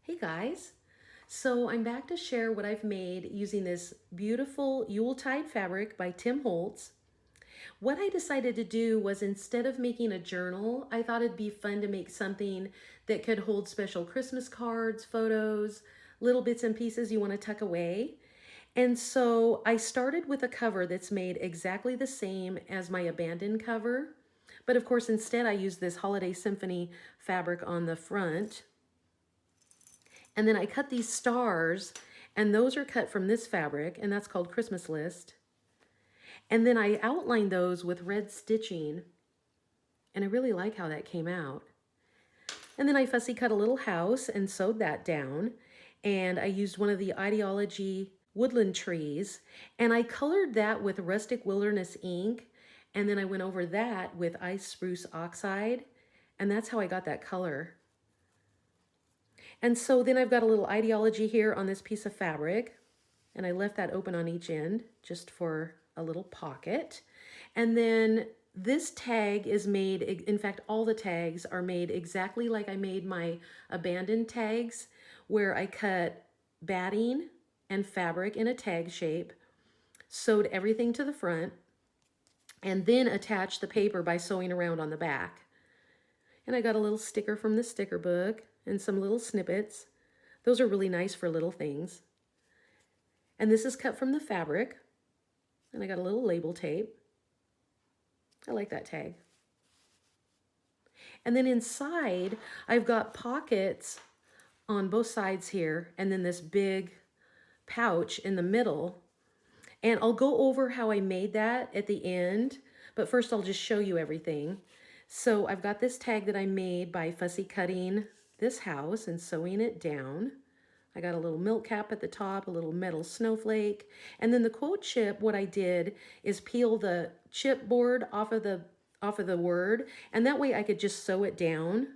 Hey guys, so I'm back to share what I've made using this beautiful Yuletide fabric by Tim Holtz. What I decided to do was instead of making a journal, I thought it'd be fun to make something that could hold special Christmas cards, photos, little bits and pieces you want to tuck away. And so I started with a cover that's made exactly the same as my abandoned cover. But of course, instead I used this Holiday Symphony fabric on the front. And then I cut these stars, and those are cut from this fabric, and that's called Christmas List. And then I outlined those with red stitching, and I really like how that came out. And then I fussy cut a little house and sewed that down, and I used one of the IDEA-OLOGY woodland trees, and I colored that with rustic wilderness ink, and then I went over that with ice spruce oxide, and that's how I got that color. And so then I've got a little IDEA-OLOGY here on this piece of fabric, and I left that open on each end just for a little pocket. And then this tag is made, in fact, all the tags are made exactly like I made my abandoned tags, where I cut batting and fabric in a tag shape, sewed everything to the front, and then attached the paper by sewing around on the back. And I got a little sticker from the sticker book and some little snippets. Those are really nice for little things. And this is cut from the fabric. And I got a little label tape. I like that tag. And then inside, I've got pockets on both sides here, and then this big pouch in the middle. And I'll go over how I made that at the end, but first I'll just show you everything. So I've got this tag that I made by fussy cutting this house and sewing it down. I got a little milk cap at the top, a little metal snowflake, and then the quote chip, what I did is peel the chipboard off of the word, and that way I could just sew it down.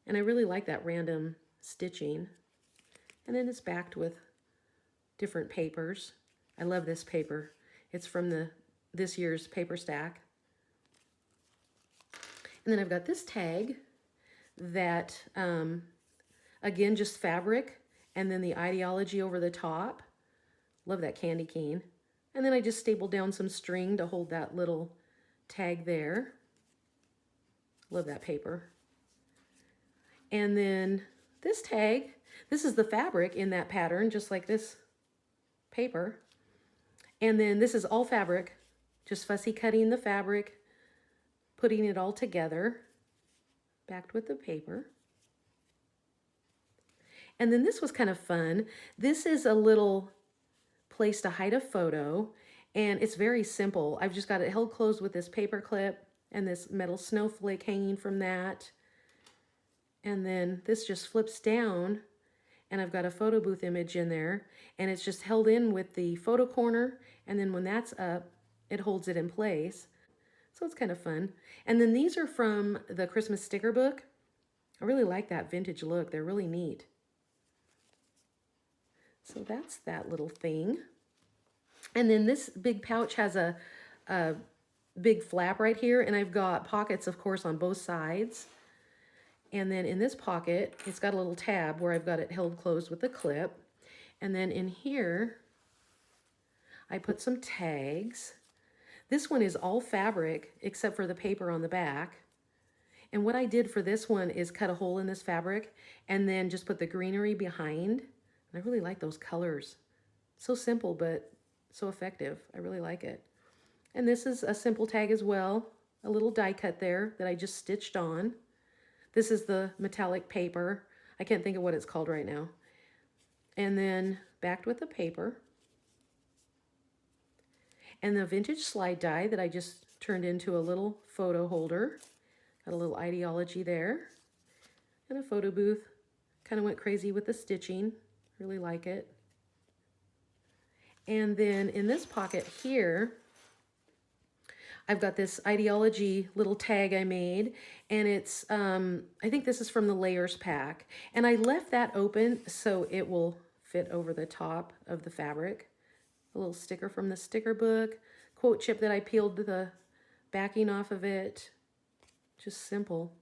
And I really like that random stitching. And then it's backed with different papers. I love this paper. It's from this year's paper stack. And then I've got this tag that, again, just fabric, and then the IDEA-OLOGY over the top. Love that candy cane. And then I just stapled down some string to hold that little tag there. Love that paper. And then this tag, this is the fabric in that pattern, just like this paper. And then this is all fabric, just fussy cutting the fabric, putting it all together, backed with the paper. And then this was kind of fun. This is a little place to hide a photo, and it's very simple. I've just got it held closed with this paper clip and this metal snowflake hanging from that. And then this just flips down, and I've got a photo booth image in there, and it's just held in with the photo corner, and then when that's up, it holds it in place. So it's kind of fun. And then these are from the Christmas sticker book. I really like that vintage look. They're really neat. So that's that little thing. And then this big pouch has a big flap right here, and I've got pockets, of course, on both sides. And then in this pocket, it's got a little tab where I've got it held closed with a clip. And then in here, I put some tags. This one is all fabric except for the paper on the back. And what I did for this one is cut a hole in this fabric and then just put the greenery behind. And I really like those colors. So simple, but so effective. I really like it. And this is a simple tag as well. A little die cut there that I just stitched on. This is the metallic paper. I can't think of what it's called right now. And then backed with the paper. And the vintage slide die that I just turned into a little photo holder. Got a little IDEA-OLOGY there. And a photo booth. Kind of went crazy with the stitching. Really like it. And then in this pocket here, I've got this IDEA-OLOGY little tag I made, and it's, I think this is from the Layers pack. And I left that open so it will fit over the top of the fabric. A little sticker from the sticker book, quote chip that I peeled the backing off of it. Just simple.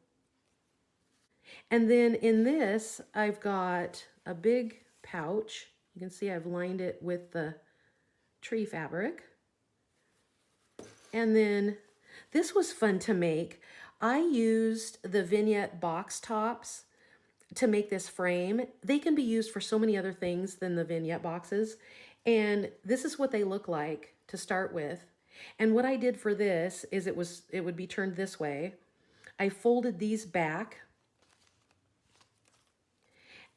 And then in this, I've got a big pouch. You can see I've lined it with the tree fabric. And then this was fun to make. I used the vignette box tops to make this frame. They can be used for so many other things than the vignette boxes. And this is what they look like to start with. And what I did for this is it would be turned this way. I folded these back,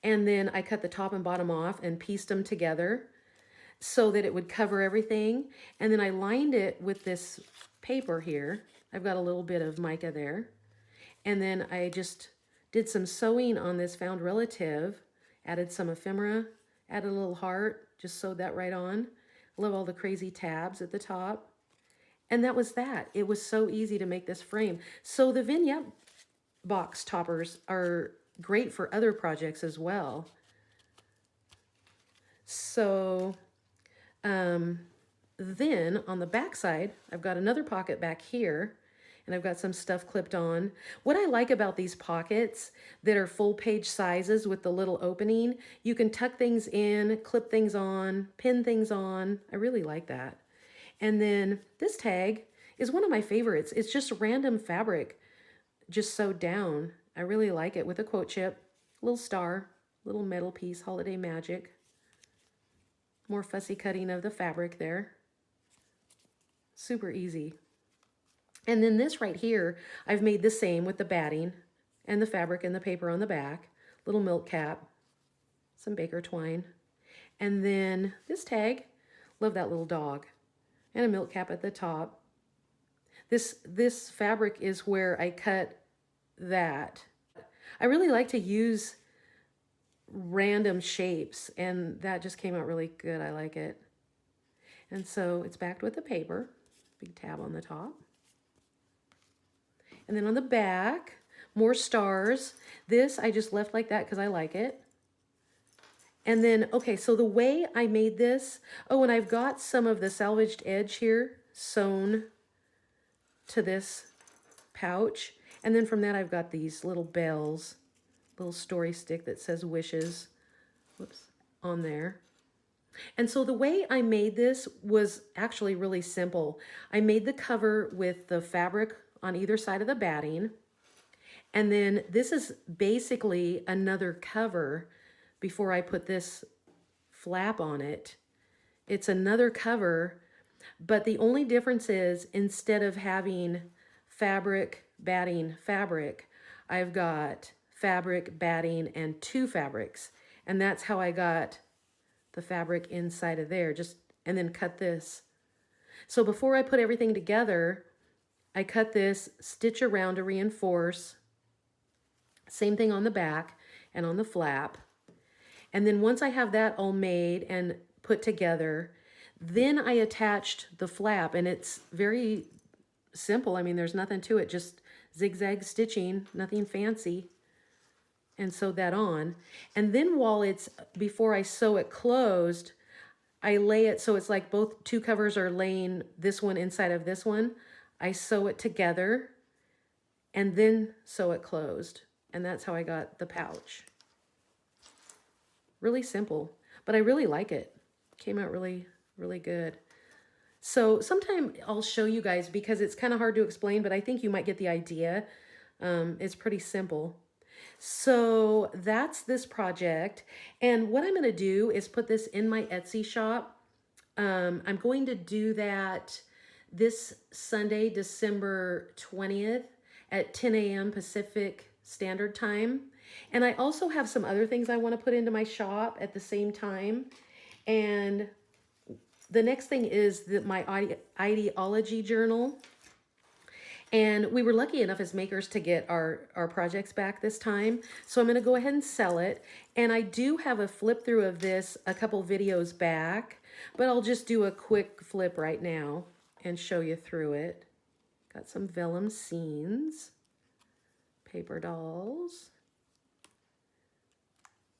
and then I cut the top and bottom off and pieced them together so that it would cover everything. And then I lined it with this paper here. I've got a little bit of mica there. And then I just did some sewing on this found relative, added some ephemera, added a little heart, just sewed that right on. Love all the crazy tabs at the top. And that was that. It was so easy to make this frame. So the vignette box toppers are great for other projects as well. So then on the back side, I've got another pocket back here, and I've got some stuff clipped on. What I like about these pockets that are full page sizes with the little opening, you can tuck things in, clip things on, pin things on. I really like that. And then this tag is one of my favorites. It's just random fabric, just sewed down. I really like it with a quote chip, little star, little metal piece, holiday magic. More fussy cutting of the fabric there. Super easy. And then this right here, I've made the same with the batting and the fabric and the paper on the back. Little milk cap, some baker twine. And then this tag, love that little dog. And a milk cap at the top. This fabric is where I cut that. I really like to use random shapes, and that just came out really good. I like it. And so it's backed with the paper, big tab on the top. And then on the back, more stars. This I just left like that because I like it. And then, okay, so the way I made this, oh, and I've got some of the salvaged edge here sewn to this pouch. And then from that, I've got these little bells, little story stick that says wishes, whoops, on there. And so the way I made this was actually really simple. I made the cover with the fabric on either side of the batting. And then this is basically another cover before I put this flap on it. It's another cover, but the only difference is instead of having fabric, batting, fabric, I've got fabric, batting, and two fabrics. And that's how I got the fabric inside of there, and then cut this. So before I put everything together, I cut this, stitch around to reinforce. Same thing on the back and on the flap. And then once I have that all made and put together, then I attached the flap, and it's very simple. I mean, there's nothing to it, just zigzag stitching, nothing fancy, and sewed that on. And then before I sew it closed, I lay it so it's like both two covers are laying this one inside of this one. I sew it together and then sew it closed. And that's how I got the pouch. Really simple, but I really like it. Came out really, really good. So sometime I'll show you guys because it's kind of hard to explain, but I think you might get the idea. It's pretty simple. So that's this project. And what I'm going to do is put this in my Etsy shop. I'm going to do that this Sunday, December 20th at 10 a.m. Pacific Standard Time. And I also have some other things I want to put into my shop at the same time. And the next thing is my IDEA-OLOGY journal. And we were lucky enough as makers to get our projects back this time. So I'm going to go ahead and sell it. And I do have a flip through of this a couple videos back, but I'll just do a quick flip right now and show you through it. Got some vellum scenes, paper dolls.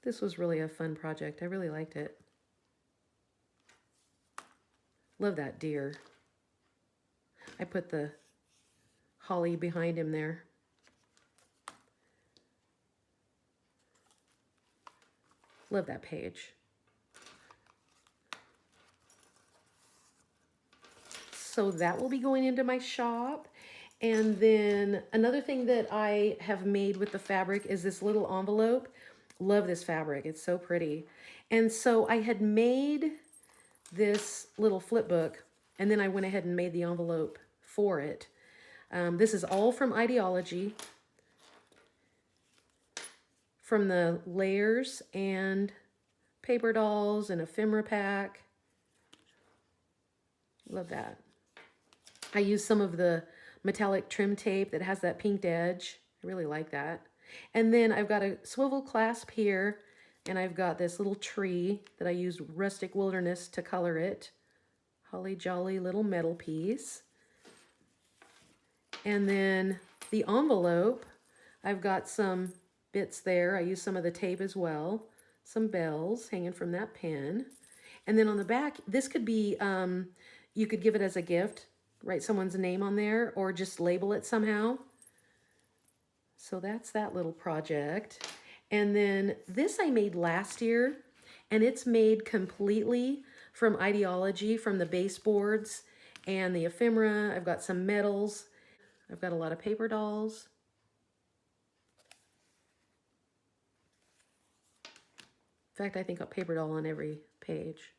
This was really a fun project. I really liked it. Love that deer. I put the holly behind him there. Love that page. So that will be going into my shop. And then another thing that I have made with the fabric is this little envelope. Love this fabric. It's so pretty. And so I had made this little flip book, and then I went ahead and made the envelope for it. This is all from IDEA-OLOGY, from the layers and paper dolls and ephemera pack. Love that. I used some of the metallic trim tape that has that pinked edge. I really like that. And then I've got a swivel clasp here, and I've got this little tree that I used Rustic Wilderness to color it. Holly jolly little metal piece. And then the envelope, I've got some bits there. I used some of the tape as well. Some bells hanging from that pin. And then on the back, this could be, you could give it as a gift, write someone's name on there, or just label it somehow. So that's that little project. And then this I made last year, and it's made completely from IDEA-OLOGY, from the baseboards and the ephemera. I've got some medals. I've got a lot of paper dolls. In fact, I think a paper doll on every page.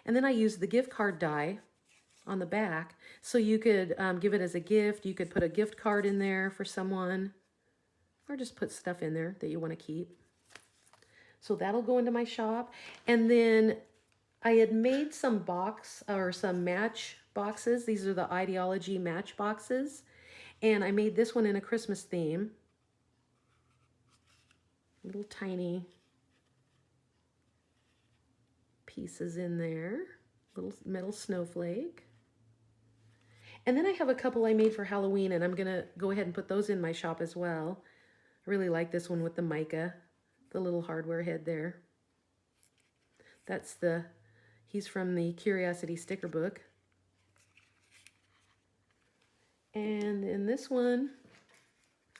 And then I used the gift card die on the back, so you could give it as a gift. You could put a gift card in there for someone, or just put stuff in there that you want to keep. So that'll go into my shop. And then I had made some box or some match boxes. These are the IDEA-OLOGY match boxes. And I made this one in a Christmas theme. Little tiny pieces in there. Little metal snowflake. And then I have a couple I made for Halloween, and I'm gonna go ahead and put those in my shop as well. I really like this one with the mica, the little hardware head there. That's he's from the Curiosity sticker book. And then this one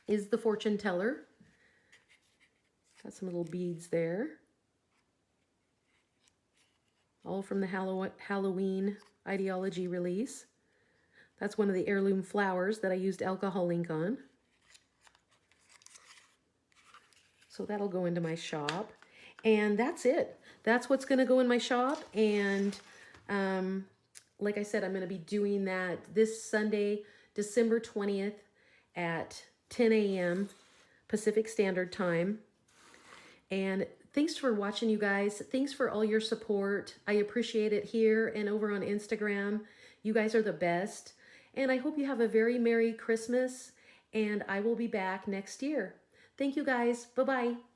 is the fortune teller. Got some little beads there. All from the Halloween IDEA-OLOGY release. That's one of the heirloom flowers that I used alcohol ink on. So that'll go into my shop. And that's it. That's what's going to go in my shop. And like I said, I'm going to be doing that this Sunday, December 20th at 10 a.m. Pacific Standard Time. And thanks for watching, you guys. Thanks for all your support. I appreciate it here and over on Instagram. You guys are the best. And I hope you have a very Merry Christmas. And I will be back next year. Thank you, guys. Bye-bye.